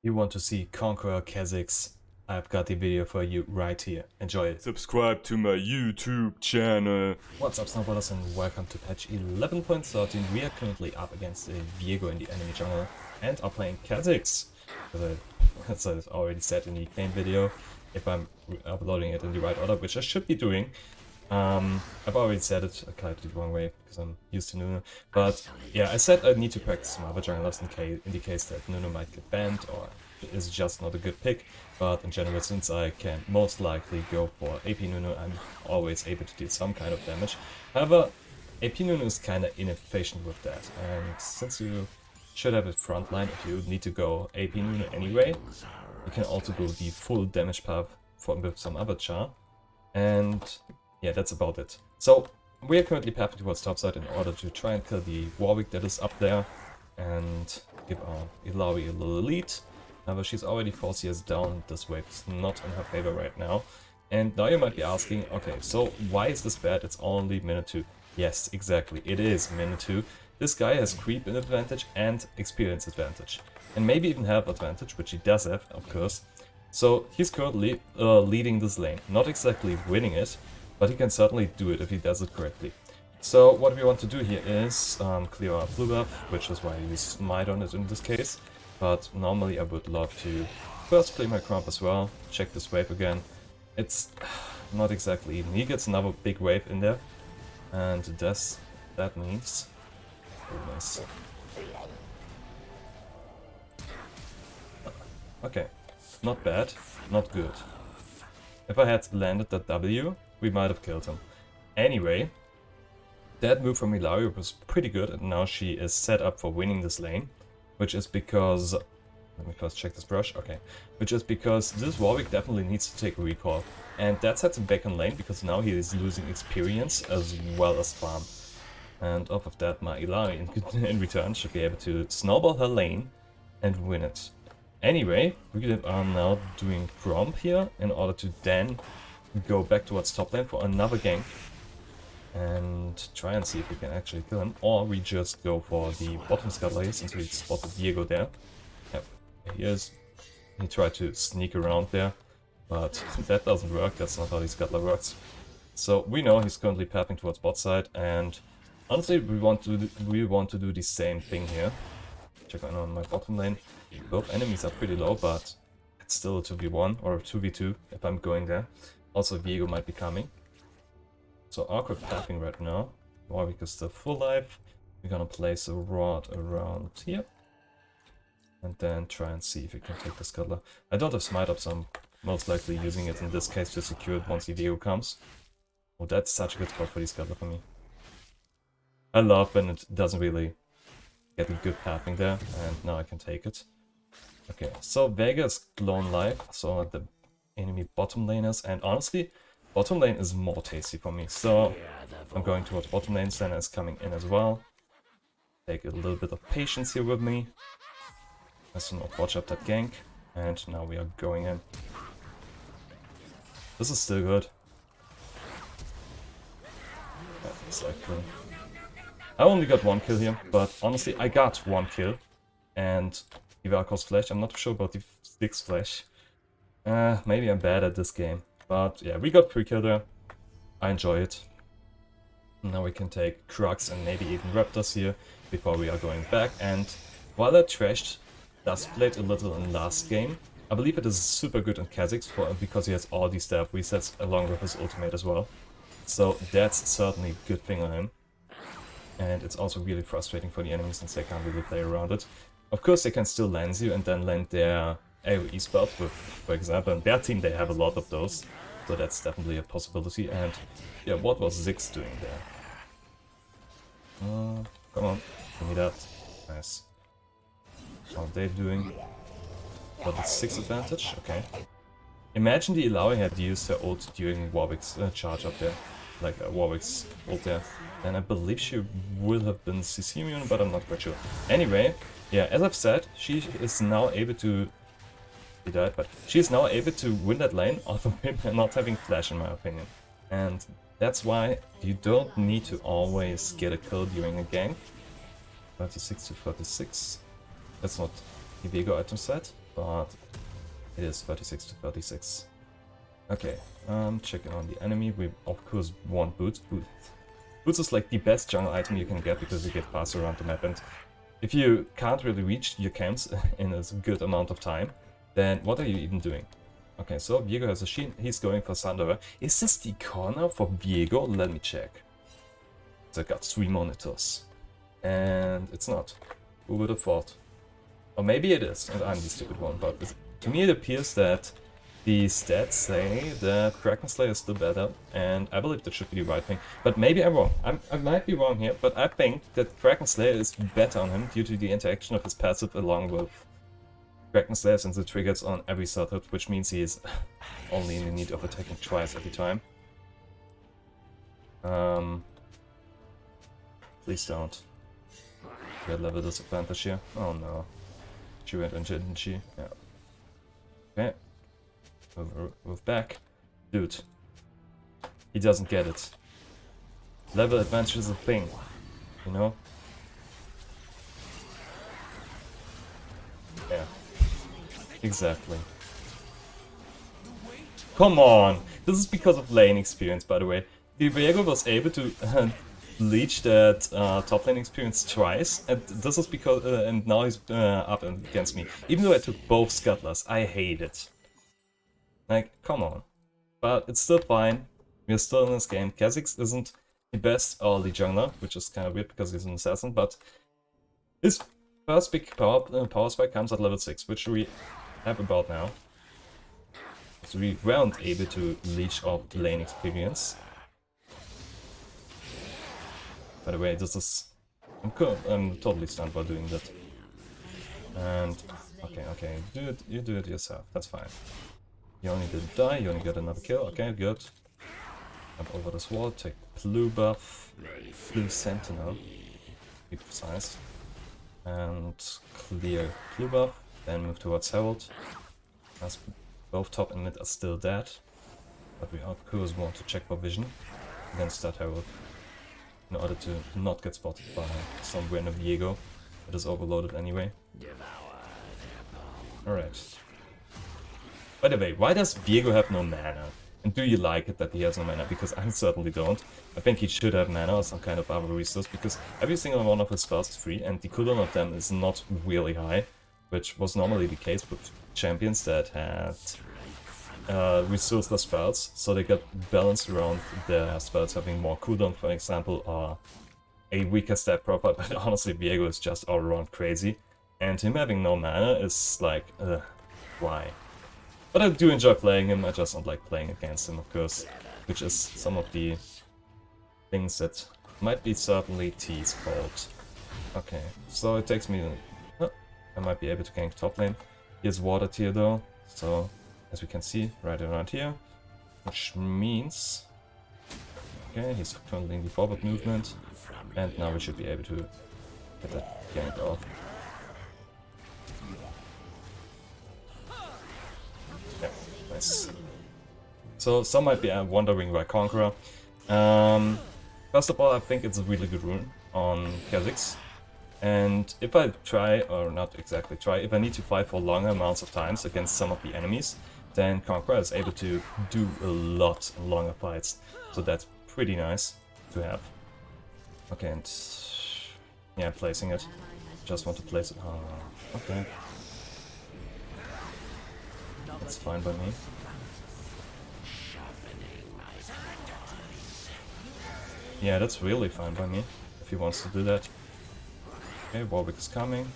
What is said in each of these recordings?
You want to see Conqueror Kha'Zix? I've got the video for you right here. Enjoy it. Subscribe to my YouTube channel. What's up, Snowboarders, and welcome to patch 11.13. We are currently up against Viego in the enemy jungle and are playing Kha'Zix. As I already said in the game video, if I'm uploading it in the right order, which I should be doing. I've already said it, I typed it the wrong way because I'm used to Nunu. But yeah, I said I need to practice some other junglers in the case that Nunu might get banned or is just not a good pick. But in general, since I can most likely go for AP Nunu, I'm always able to deal some kind of damage. However, AP Nunu is kind of inefficient with that, and since you should have a frontline if you need to go AP Nunu anyway, you can also go the full damage path with some other char. And yeah, that's about it. So we are currently pathing towards topside in order to try and kill the Warwick that is up there and give our Ilawi a little lead. However, she's already 4 CS down. This wave is not in her favor right now. And now you might be asking, okay, so why is this bad? It's only minute 2. Yes, exactly, it is minute 2. This guy has creep advantage and experience advantage. And maybe even health advantage, which he does have, of course. So he's currently leading this lane. Not exactly winning it, but he can certainly do it if he does it correctly. So what we want to do here is clear our blue buff, which is why I use Smite on it in this case. But normally I would love to first play my Crump as well, check this wave again. It's not exactly even. He gets another big wave in there, and that means... Oh, nice. Okay, not bad, not good. If I had landed that W, we might have killed him. Anyway, that move from Ilario was pretty good, and now she is set up for winning this lane. Which is because... Let me first check this brush. Okay. Which is because this Warwick definitely needs to take a recall. And that sets him back in lane, because now he is losing experience as well as farm. And off of that, my Ilario in return should be able to snowball her lane and win it. Anyway, we are now doing Gromp here in order to then go back towards top lane for another gank and try and see if we can actually kill him, or we just go for the bottom scuttler here since we spotted Viego there. Yep, he is. He tried to sneak around there, but that doesn't work. That's not how the scuttler works. So we know he's currently pathing towards bot side, and honestly we want to do the same thing here. Check out on my bottom lane. Both enemies are pretty low, but it's still a 2v1 or a 2v2 if I'm going there. Also Viego might be coming. So awkward pathing right now. Warwick is still full life. We're gonna place a rod around here. And then try and see if we can take the scuttler. I don't have smite up, so I'm most likely using it in this case to secure it once the Viego comes. Oh, that's such a good spot for the scuttler for me. I love when it doesn't really get a good pathing there, and now I can take it. Okay, so Vega is lone life, so are the enemy bottom laners, and honestly, bottom lane is more tasty for me, so I'm going towards bottom lane. Senna is coming in as well. Take a little bit of patience here with me. Has to not watch up that gank, and now we are going in. This is still good. Exactly. I only got 1 kill here, but honestly I got 1 kill. And Ivako's flash, I'm not sure about the Styx flash. Maybe I'm bad at this game. But yeah, we got 3 kill there. I enjoy it. Now we can take Crux and maybe even Raptors here before we are going back. And while I trashed Duskblade a little in last game, I believe it is super good in Kha'Zix because he has all these staff resets along with his ultimate as well. So that's certainly a good thing on him. And it's also really frustrating for the enemies since they can't really play around it. Of course they can still land you and then land their AoE spell with, for example, in their team they have a lot of those. So that's definitely a possibility. And yeah, what was Ziggs doing there? Come on, give me that. Nice. What are they doing? Got the 6 advantage? Okay. Imagine the Ilawi had used her ult during Warwick's charge up there. Like Warwick's ult there. And I believe she will have been CC immune, but I'm not quite sure. Anyway, yeah, as I've said, she is now able to... He died, but she is now able to win that lane off of him and not having flash, in my opinion. And that's why you don't need to always get a kill during a gank. 36 to 36. That's not the Viego item set. but it is 36 to 36. Okay, checking on the enemy. We of course want boots. Boots is like the best jungle item you can get because you get faster around the map, and if you can't really reach your camps in a good amount of time, then what are you even doing? Okay, so Viego has a shield. He's going for Sandra. Is this the corner for Viego? Let me check. So I got 3 monitors. And it's not. Who would have thought? Or maybe it is, and I'm the stupid one, but to me it appears that the stats say that Kraken Slayer is still better, and I believe that should be the right thing. But maybe I'm wrong. I might be wrong here, but I think that Kraken Slayer is better on him due to the interaction of his passive along with Kraken Slayer, since it triggers on every sword hit, which means he is only in the need of attacking twice every time. Please don't. Get level disadvantage here. Oh no. She went into it, didn't she? Yeah. Okay. Move back. Dude. He doesn't get it. Level advantage is a thing. You know? Yeah. Exactly. Come on! This is because of lane experience, by the way. Viego was able to leech that top lane experience twice, and this is because and now he's up against me. Even though I took both scuttlers, I hate it. Like, come on. But it's still fine. We're still in this game. Kha'Zix isn't the best early jungler, which is kind of weird because he's an assassin, but his first big power spike comes at level 6, which we have about now. So we weren't able to leech off lane experience. By the way, this is... I'm totally stunned while doing that. And... Okay, you do it yourself, that's fine. You only didn't die, you only got another kill, okay, good. Jump over this wall, take blue buff, blue sentinel, be precise. And clear blue buff, then move towards Herald. As both top and mid are still dead. But we of course want to check for vision, and then start Herald. In order to not get spotted by some random Viego that is overloaded anyway. Alright. By the way, why does Viego have no mana? And do you like it that he has no mana? Because I certainly don't. I think he should have mana or some kind of other resource, because every single one of his spells is free, and the cooldown of them is not really high, which was normally the case with champions that had resourceless spells, so they got balanced around their spells having more cooldown, for example, or a weaker stat profile, but honestly Viego is just all around crazy, and him having no mana is like, why? But I do enjoy playing him, I just don't like playing against him, of course, which is some of the things that might be certainly T's fault. Okay, so it takes me... I might be able to gank top lane. Here's water tier though, so as we can see, right around here, which means... Okay, he's currently in the forward movement, and now we should be able to get that gank off. Yeah, nice. So some might be wondering why Conqueror. First of all, I think it's a really good rune on Kha'Zix. And if I try, or not exactly try, if I need to fight for longer amounts of times against some of the enemies, then Conqueror is able to do a lot longer fights. So that's pretty nice to have. Okay, and yeah, placing it. Just want to place it. Oh, okay. That's fine by me. Yeah, that's really fine by me, if he wants to do that. Okay, Warwick is coming.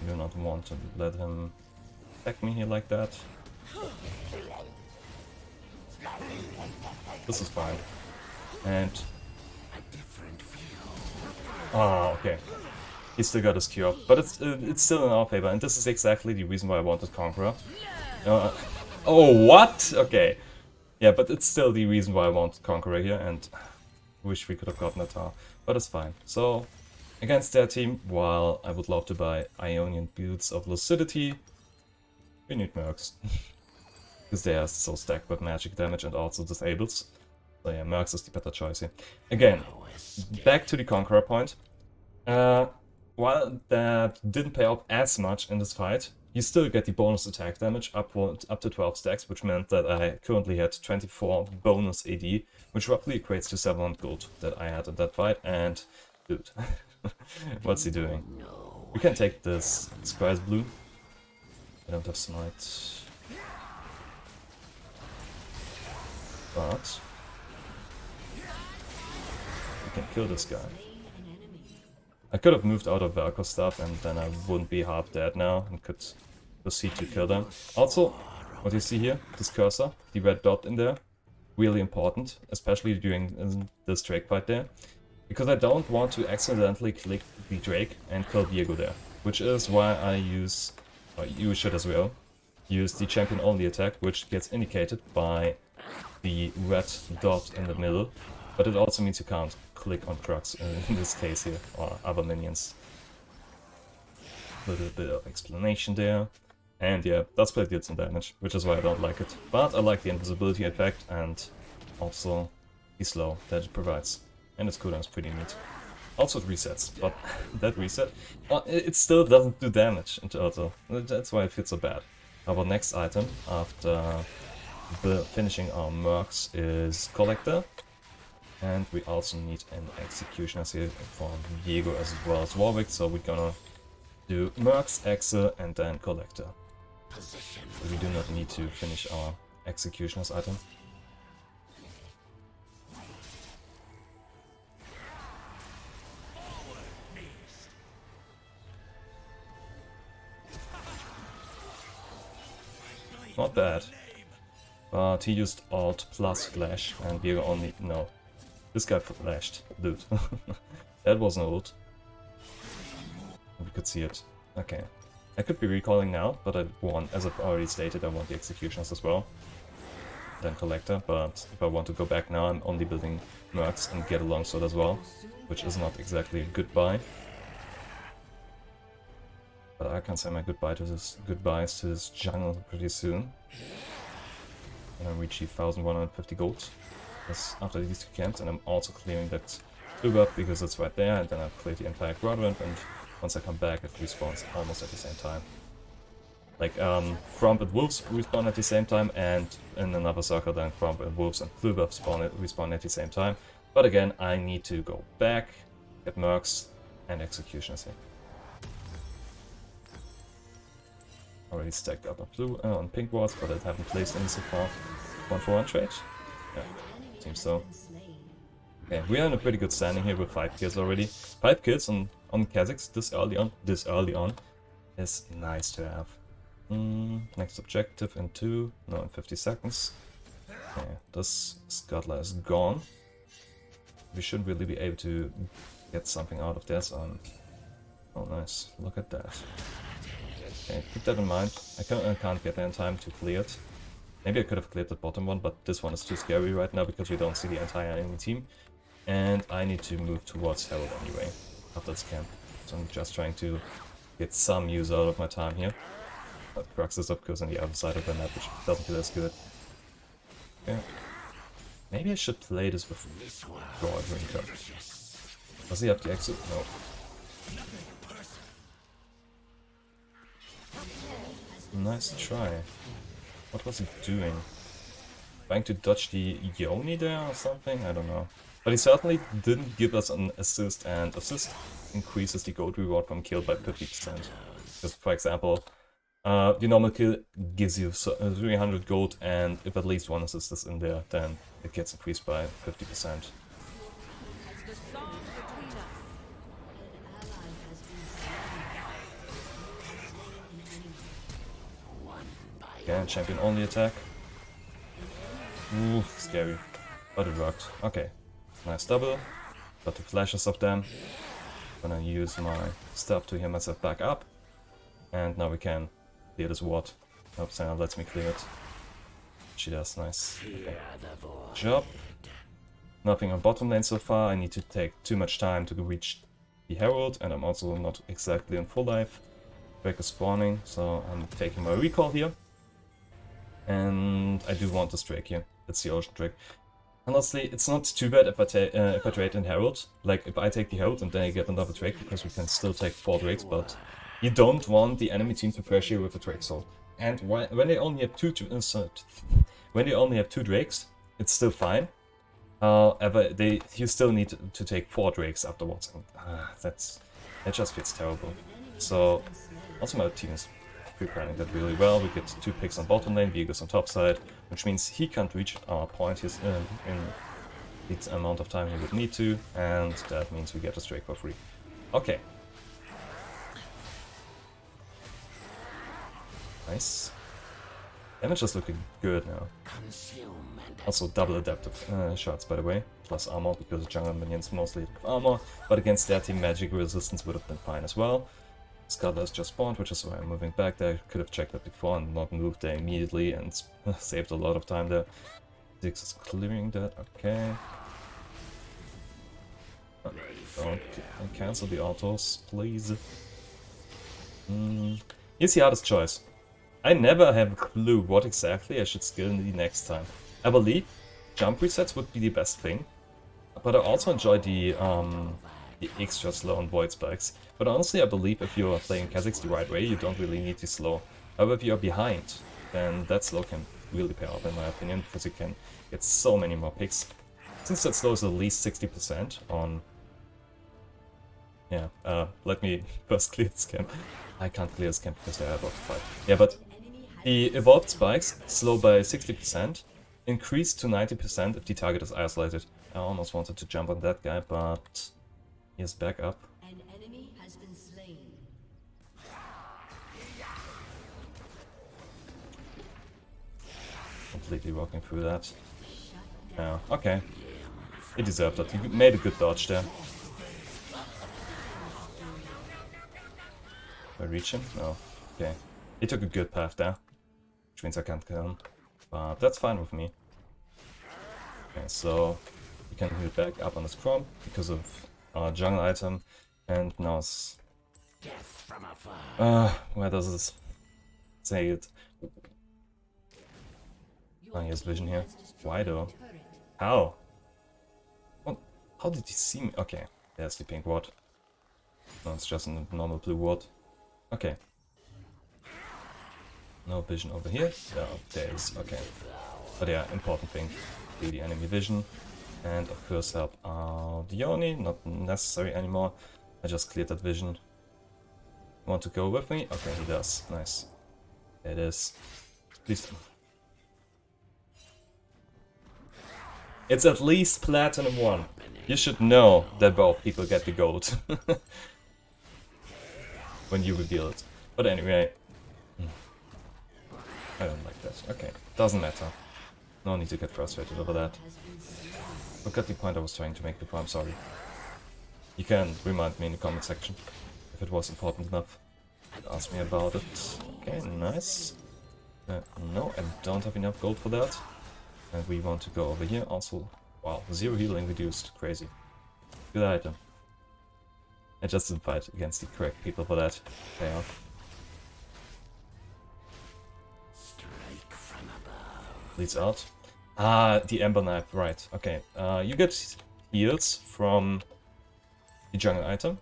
I do not want to let him attack me here like that. This is fine. And... oh, okay. He still got his Q up, but it's still in our favor, and this is exactly the reason why I wanted Conqueror. Oh, what? Okay. Yeah, but it's still the reason why I wanted Conqueror here, and wish we could have gotten a Tar, but it's fine. So, against their team, while I would love to buy Ionian Boots of Lucidity, we need Mercs. Because they are so stacked with magic damage and also disables. So yeah, Mercs is the better choice here. Again, back to the Conqueror point. While that didn't pay off as much in this fight, you still get the bonus attack damage up to 12 stacks, which meant that I currently had 24 bonus AD, which roughly equates to 700 gold that I had in that fight. And dude, what's he doing? We can take this Sky's Blue. I don't have Smite. But we can kill this guy. I could have moved out of Velcro stuff and then I wouldn't be half dead now and could proceed to kill them. Also, what you see here, this cursor, the red dot in there, really important, especially during this Drake fight there. Because I don't want to accidentally click the Drake and kill Diego there. Which is why I use, or you should as well, use the champion only attack, which gets indicated by the red dot in the middle. But it also means you can't click on trucks in this case here, or other minions. A little bit of explanation there. And yeah, that's play deals some damage, which is why I don't like it. But I like the invisibility effect and also the slow that it provides. And its cooldown is pretty neat. Also it resets, but that reset, it still doesn't do damage in total. That's why it feels so bad. Our next item after finishing our mercs is Collector. And we also need an Executioner here for Diego as well as Warwick, so we're gonna do mercs, Exe, and then Collector. So we do not need to finish our Executioner's item. Not bad. But he used Alt plus Flash, and Diego only... no. This guy flashed. Dude. That was an ult. We could see it. Okay. I could be recalling now, but I want, as I've already stated, I want the Executioners as well. Then Collector, but if I want to go back now, I'm only building mercs and get a longsword as well, which is not exactly a goodbye. But I can say my goodbyes to this jungle pretty soon. And I reach 1,150 gold. That's after these two camps, and I'm also clearing that blue up because it's right there, and then I've cleared the entire quadrant, and once I come back it respawns almost at the same time. Like, Cromp and Wolves respawn at the same time, and in another circle then Cromp and Wolves and Kluber respawn at the same time. But again, I need to go back, get mercs, and executioners here. Already stacked up on pink wards, but I haven't placed any so far. 1-for-1 trade? Yeah, seems so. Okay, we are in a pretty good standing here with 5 kills already. 5 kills on Kha'Zix this early on is nice to have. Next objective in 50 seconds. Okay, this Scuttler is gone. We should really be able to get something out of this. Oh nice, look at that. Okay, keep that in mind. I can't get there in time to clear it. Maybe I could have cleared the bottom one, but this one is too scary right now because we don't see the entire enemy team. And I need to move towards Herald anyway, after this camp. So I'm just trying to get some use out of my time here. But Crux is of course on the other side of the map, which doesn't feel as good. Okay. Maybe I should play this with Broad Rinker. Does he have the exit? No. Nice try. What was he doing? Trying to dodge the Yoni there or something? I don't know. But he certainly didn't give us an assist, and assist increases the gold reward from kill by 50%. Because, for example, the normal kill gives you 300 gold, and if at least one assist is in there, then it gets increased by 50%. Again, champion only attack. Ooh, scary. But it worked. Okay. Nice double. Got the flashes of them. Gonna use my stuff to heal myself back up. And now we can clear this ward. Hope Senna lets me clear it. She does, nice. Okay. Job. Nothing on bottom lane so far. I need to take too much time to reach the Herald, and I'm also not exactly in full life. Drake is spawning, so I'm taking my recall here. And I do want this Drake here. It's the Ocean Drake. Honestly, it's not too bad if I trade in Herald. Like, if I take the Herald and then I get another Drake, because we can still take 4 Drakes, but You don't want the enemy team to pressure you with a Drake Soul. And when they only have two Drakes, it's still fine. However, you still need to take 4 Drakes afterwards, and that just feels terrible. So also my team is preparing that really well. We get 2 picks on bottom lane, Viego's on top side, which means he can't reach our point in the amount of time he would need to, and that means we get a Drake for free. Okay. Nice. Damage is looking good now. Also double adaptive shots, by the way, plus armor, because the jungle minions mostly have armor, but against their team magic resistance would have been fine as well. Scuttler has just spawned, which is why I'm moving back there. Could have checked that before and not moved there immediately and saved a lot of time there. Ziggs is clearing that, okay. Don't cancel the autos, please. Here's the hardest choice. I never have a clue what exactly I should skill the next time. I believe jump resets would be the best thing, but I also enjoy the extra slow and void spikes. But honestly, I believe if you're playing Kha'Zix the right way, you don't really need to slow. However, if you're behind, then that slow can really pay off in my opinion, because you can get so many more picks. Since that slow is at least 60% on... Yeah, let me first clear this camp. I can't clear this camp because they're about to fight. Yeah, but the evolved spikes slow by 60%, increase to 90% if the target is isolated. I almost wanted to jump on that guy, but he is back up. An enemy has been slain. Completely walking through that. Yeah, okay. He deserved that. He made a good dodge there. Do I reach him? No. Okay. He took a good path there, which means I can't kill him. But that's fine with me. Okay, so we can heal back up on the scrum because of our jungle item, and now it's... where does this say it? Oh, he has vision here. Why though? How? What? How did he see me? Okay, there's the pink ward. No, it's just a normal blue ward. Okay. No vision over here? Yeah, there is. Okay. But yeah, important thing. Do the enemy vision. And of course help out Yoni. Not necessary anymore. I just cleared that vision. Want to go with me? Okay, he does. Nice. There it is. Please. It's at least Platinum 1. You should know that both people get the gold. When you reveal it. But anyway. I don't like that. Okay, doesn't matter. No need to get frustrated over that. Forgot the point I was trying to make before, I'm sorry. You can remind me in the comment section if it was important enough. Ask me about it. Okay, nice. No, I don't have enough gold for that. And we want to go over here. Also, wow, 0 healing reduced. Crazy. Good item. I just didn't fight against the correct people for that. Pay off. Leads out. Ah, the Ember Knife, right. Okay. You get heals from the jungle item.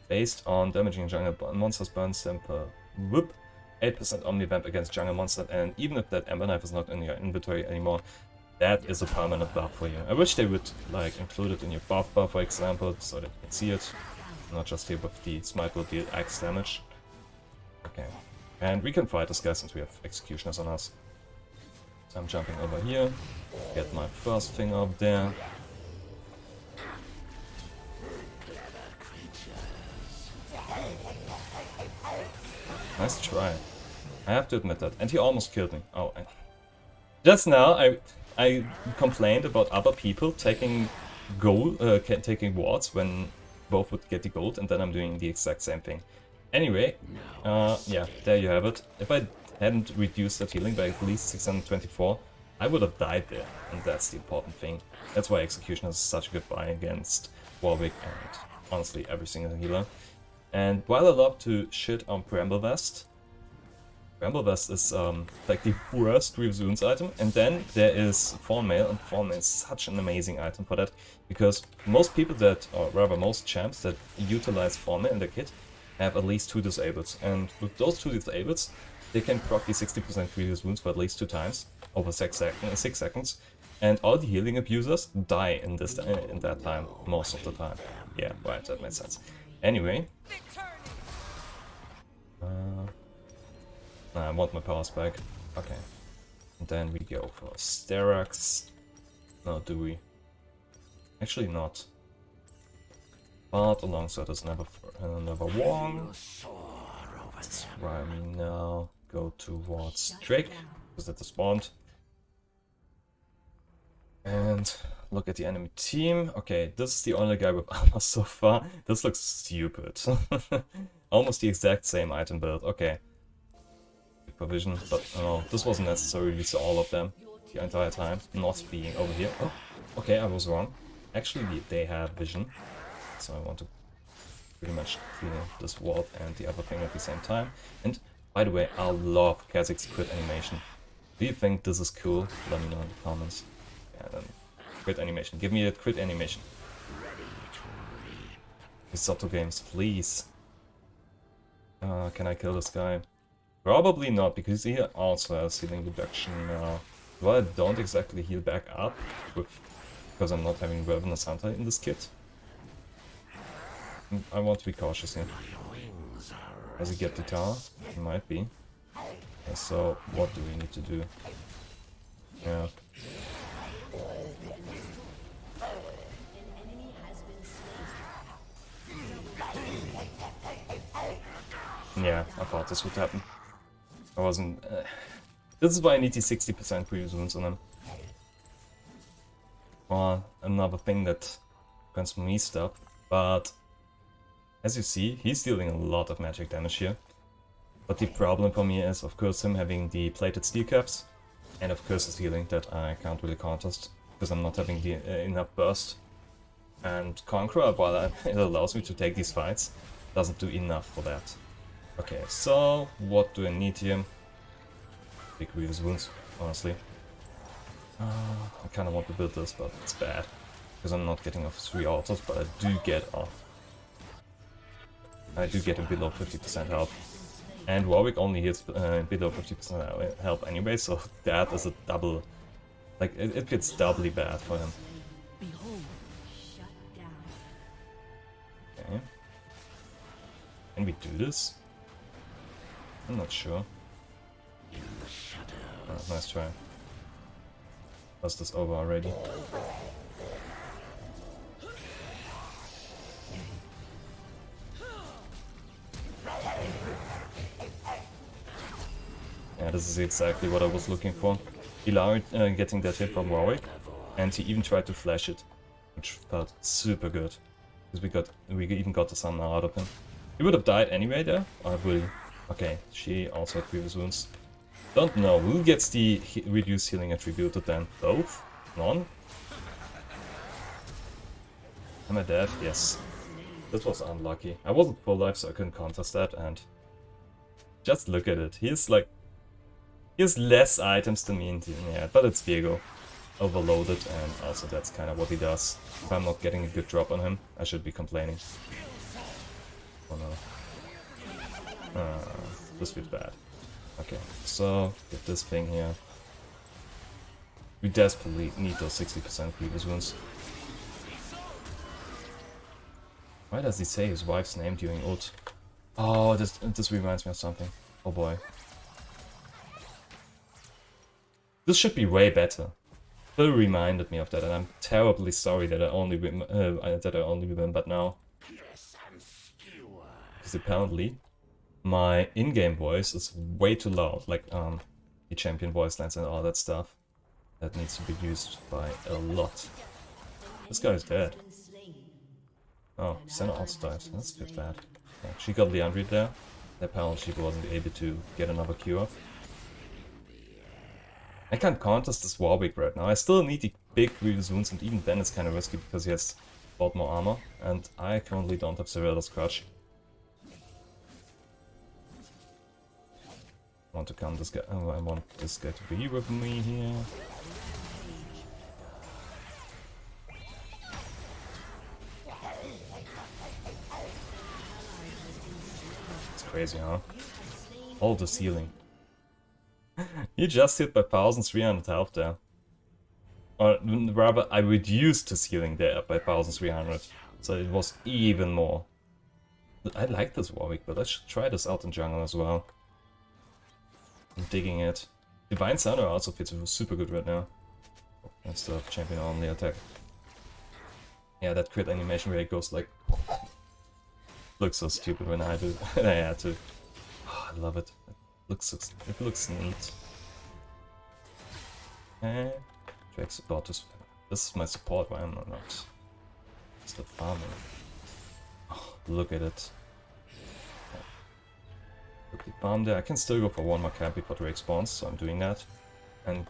Based on damaging jungle monsters, burns them per whoop. 8% Omnivamp against jungle monster, and even if that Ember Knife is not in your inventory anymore, that is a permanent buff for you. I wish they would like include it in your buff bar, for example, so that you can see it. Not just here with the Smite will deal X damage. Okay. And we can fight this guy since we have Executioners on us. So I'm jumping over here, get my first thing up there. Nice try. I have to admit that. And he almost killed me. Oh, just now I complained about other people taking gold, taking wards when both would get the gold, and then I'm doing the exact same thing. Anyway, yeah, there you have it. If I hadn't reduced that healing by at least 624, I would have died there, and that's the important thing. That's why Executioner is such a good buy against Warwick and honestly every single healer. And while I love to shit on Bramble Vest is like the worst Resunes item, and then there is Thorn Mail, and Thorn Mail is such an amazing item for that, because most people that, or rather most champs that utilize Thorn Mail in their kit, have at least 2 disables, and with those 2 disables, they can proc the 60% previous wounds for at least 2 times over 6 seconds, and all the healing abusers die in that time, most of the time. Yeah, right, that makes sense. Anyway, I want my powers back. Okay, and then we go for Sterax. No, do we? Actually not. But alongside us another Wong. Right, we now go towards Drake, because that is spawned. And look at the enemy team. Okay, this is the only guy with armor so far. This looks stupid. Almost the exact same item build. Okay. Good provision, but no, this wasn't necessary. We saw all of them the entire time, not being over here. Oh, okay, I was wrong. Actually, they have vision. So I want to pretty much clear this ward and the other thing at the same time. And by the way, I love Kazik's crit animation. Do you think this is cool? Let me know in the comments. Yeah, then crit animation. Give me a crit animation. Risotto games, please. Can I kill this guy? Probably not, because he also has healing reduction now. Well, I don't exactly heal back up because I'm not having Ravenous Hunter in this kit. I want to be cautious here. Does he get the tower? He might be. Okay, so what do we need to do? Yeah. Yeah, I thought this would happen. I wasn't... this is why I need the 60% previous wounds on him. Well, another thing that grants me stuff, but... as you see, he's dealing a lot of magic damage here. But the problem for me is, of course, him having the plated steel caps, and of course his healing that I can't really contest, because I'm not having the enough burst. And Conqueror, while it allows me to take these fights, doesn't do enough for that. Okay, so what do I need here? Big previous wounds, honestly. I kind of want to build this, but it's bad, because I'm not getting off 3 autos, but I do get off. I do get him below 50% health. And Warwick only hits below 50% health anyway, so that is a double... like, it gets doubly bad for him. Okay. Can we do this? I'm not sure. Oh, nice try. Was this over already? Yeah, this is exactly what I was looking for. Ilario getting that hit from Warwick, and he even tried to flash it, which felt super good. Because we even got the summon out of him. He would have died anyway there, or will he? Okay, she also had previous wounds. Don't know, who gets the reduced healing attributed then? Both? None? Am I dead? Yes. This was unlucky. I wasn't full life, so I couldn't contest that, and... just look at it. He's like... he has less items than me in the end, but it's Viego. Overloaded, and also that's kind of what he does. If I'm not getting a good drop on him, I should be complaining. Oh no. This feels bad. Okay, so get this thing here. We desperately need those 60% previous wounds. Why does he say his wife's name during ult? Oh, this reminds me of something. Oh boy. This should be way better. Phil reminded me of that, and I'm terribly sorry that I only remembered now. Because apparently, my in-game voice is way too loud, like the champion voice lines and all that stuff. That needs to be used by a lot. This guy is dead. Oh, Senna also died. That's a bit bad. Yeah, she got Leandri there. Apparently she wasn't able to get another cure. I can't contest this Warwick right now. I still need the big previous wounds, and even then it's kind of risky because he has a lot more armor, and I currently don't have Serella's Crutch. I want to calm this guy. Oh, I want this guy to be with me here. crazy, huh? All the healing. You just hit by 1300 health there. Or rather, I reduced his healing there by 1300. So it was even more. I like this Warwick, but I should try this out in jungle as well. I'm digging it. Divine Thunder also fits super good right now. That's the champion only attack. Yeah, that crit animation where it goes like... looks so stupid when I do. I had to. Oh, I love it. It looks neat. Okay. Drake support this. This is my support, why am I not? Stop farming. Oh, look at it. Quickly farm there. I can still go for one more camp before Drake spawns, so I'm doing that. And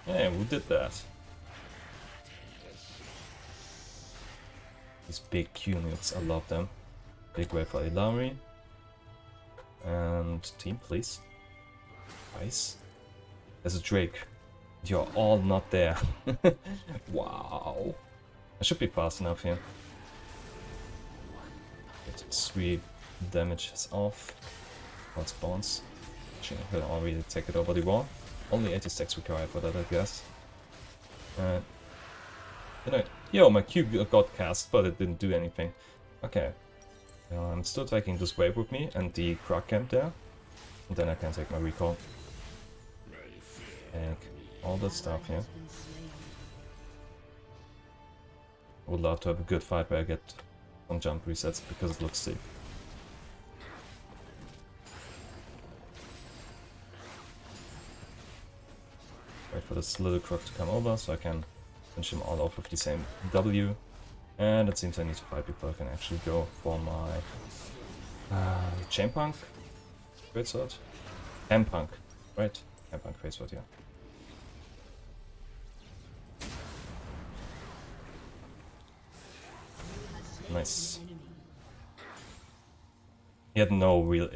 yeah, we did that. These big Q nukes, I love them. Big wave for Ilari. And team, please. Nice. There's a Drake. You're all not there. Wow. I should be fast enough here. Get 3 damages off. One spawns. Actually, I can already take it over the wall. Only 80 stacks required for that, I guess. Yo, my Q got cast, but it didn't do anything. Okay. I'm still taking this wave with me and the Croc camp there. And then I can take my recall. And all that stuff here. I would love to have a good fight where I get some jump resets because it looks sick. Wait for this little Croc to come over so I can finish him all off with the same W. And it seems I need to fight before I can actually go for my Chain Punk Greatsword. Ham Punk, right? Ham Punk Greatsword, yeah. Nice. He had no real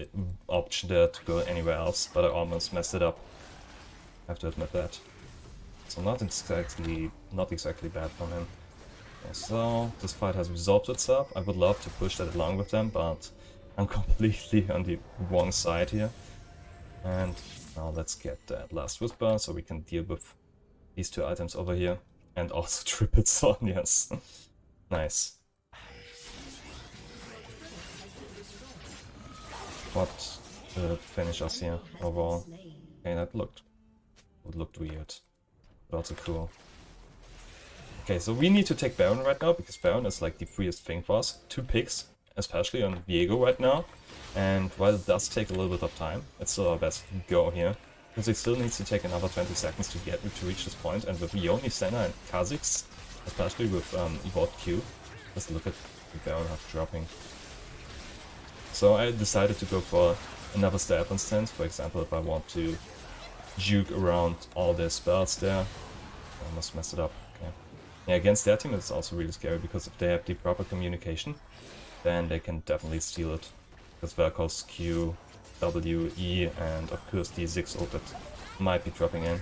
option there to go anywhere else, but I almost messed it up. I have to admit that. So not exactly bad from him. So this fight has resolved itself. I would love to push that along with them, but I'm completely on the wrong side here. And now let's get that last whisper so we can deal with these 2 items over here. And also triple son, yes. Nice. What will finish us here overall? Okay, that looked weird, but also cool. Okay, so we need to take Baron right now, because Baron is like the freest thing for us. 2 picks, especially on Viego right now. And while it does take a little bit of time, it's still our best go here. Because it still needs to take another 20 seconds to reach this point. And with Yoni, Senna and Kha'Zix, especially with Evolved Q, just look at the Baron half dropping. So I decided to go for another stab instance. For example, if I want to juke around all their spells there. I almost messed it up. Okay. Yeah, against their team it's also really scary, because if they have the proper communication, then they can definitely steal it. Because Vel'Koz, Q, W, E, and of course the Ziggs ult that might be dropping in.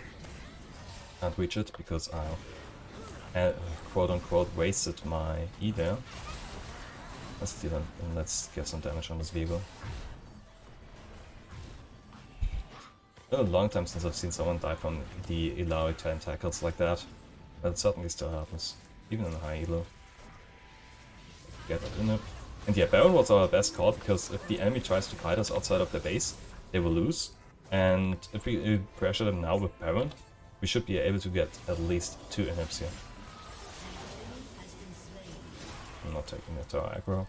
Can't reach it because I quote-unquote wasted my E there. Let's steal it and let's get some damage on this vehicle. It's been a long time since I've seen someone die from the Ilaoi tentacles like that. But it certainly still happens, even in high elo. Get that in it. And yeah, Baron was our best call, because if the enemy tries to fight us outside of their base, they will lose. And if we pressure them now with Baron, we should be able to get at least 2 inhibs here. I'm not taking that to our aggro.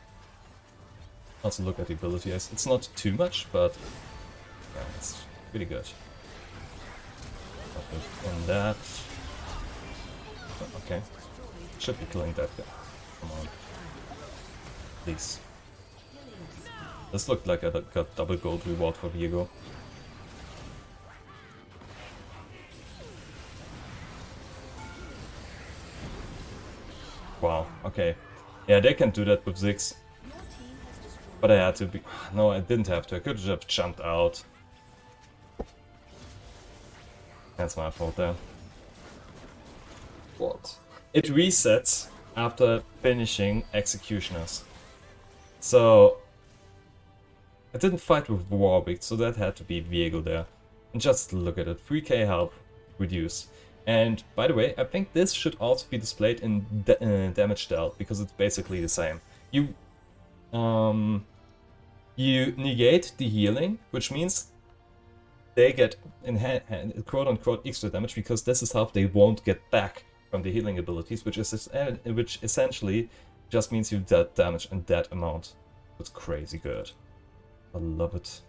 Also look at the ability. It's not too much, but yeah, it's pretty good. And that... Okay. Should be killing that guy. Come on. Please. This looked like I got double gold reward for Viego. Wow, okay. Yeah, they can do that with Ziggs. But I had to be... No, I didn't have to. I could have jumped out. That's my fault there. What? It resets after finishing Executioners. So... I didn't fight with Warwick, so that had to be Viego there. And just look at it, 3k health reduced. And by the way, I think this should also be displayed in damage dealt, because it's basically the same. You negate the healing, which means they get in quote-unquote extra damage, because this is how they won't get back from the healing abilities, which essentially just means you dealt damage in that amount. It's crazy good. I love it.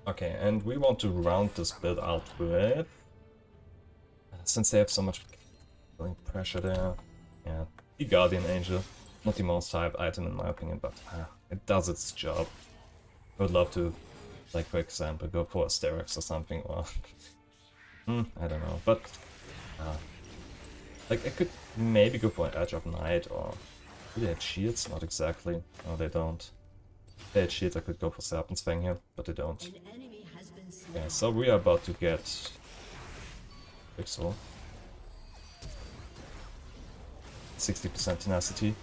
Okay, and we want to round this build out with... Since they have so much killing pressure there, yeah, the Guardian Angel, not the most hyped item in my opinion, but it does its job. I would love to, like for example, go for a Sterex or something, or I don't know, but like I could maybe go for an Edge of Night, or do they have shields? Not exactly. No, they don't. If they had shields, I could go for Serpent's Fang here, but they don't. An enemy has been slain. Yeah, so we are about to get Pixel. 60% tenacity.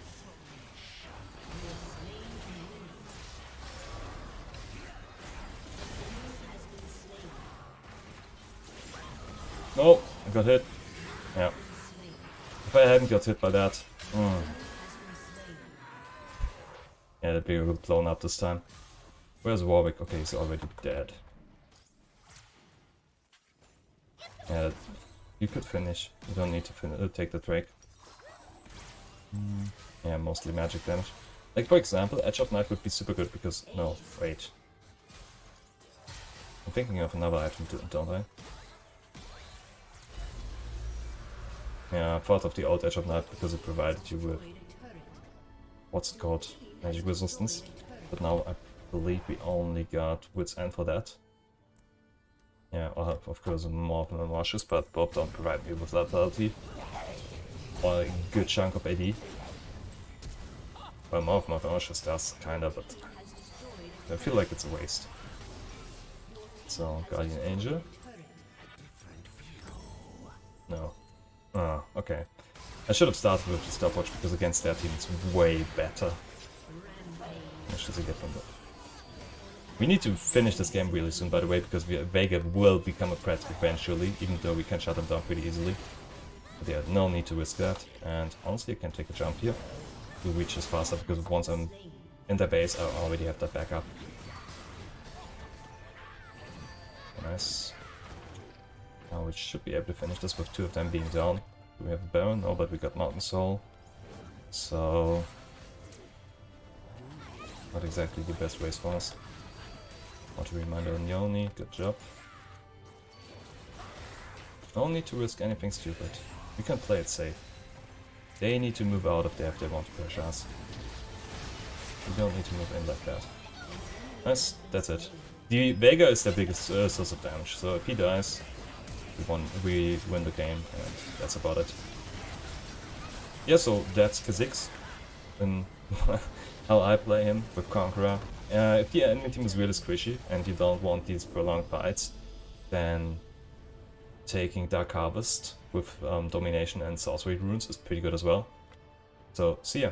No, I got hit. Yeah. If I hadn't got hit by that, yeah, that'd be blown up this time. Where's Warwick? Okay, he's already dead. Yeah, you could finish. You don't need to take the Drake. Yeah, mostly magic damage. Like for example, Edge of Night would be super good because... No, wait. I'm thinking of another item, don't I? Yeah, I thought of the old Edge of Night because it provided you with... What's it called? Magic resistance. But now I believe we only got Wit's End for that. Yeah, I'll have of course more than Rushes, but both don't provide me with vitality. Or a good chunk of AD. Well, more of my Rushes does, kinda, but I feel like it's a waste. So, Guardian Angel. No. Ah, okay. I should have started with the stopwatch because against their team it's way better. How much does he get from that? We need to finish this game really soon, by the way, because Vega will become a threat eventually, even though we can shut him down pretty easily. But yeah, no need to risk that. And honestly, I can take a jump here to reach this faster, because once I'm in their base, I already have that backup. Nice. Now we should be able to finish this with two of them being down. Do we have a Baron? No, but we got Mountain Soul. So... not exactly the best race for us. Want to remind on Yoni, good job. No need to risk anything stupid. We can play it safe. They need to move out of there if they want to pressure us. We don't need to move in like that. Nice, that's it. The Vega is their biggest source of damage, so if he dies, we win the game, and that's about it. Yeah, so that's Kha'Zix, and how I play him with Conqueror. If the enemy team is really squishy and you don't want these prolonged fights, then taking Dark Harvest with Domination and Sorcery Runes is pretty good as well. So, see ya!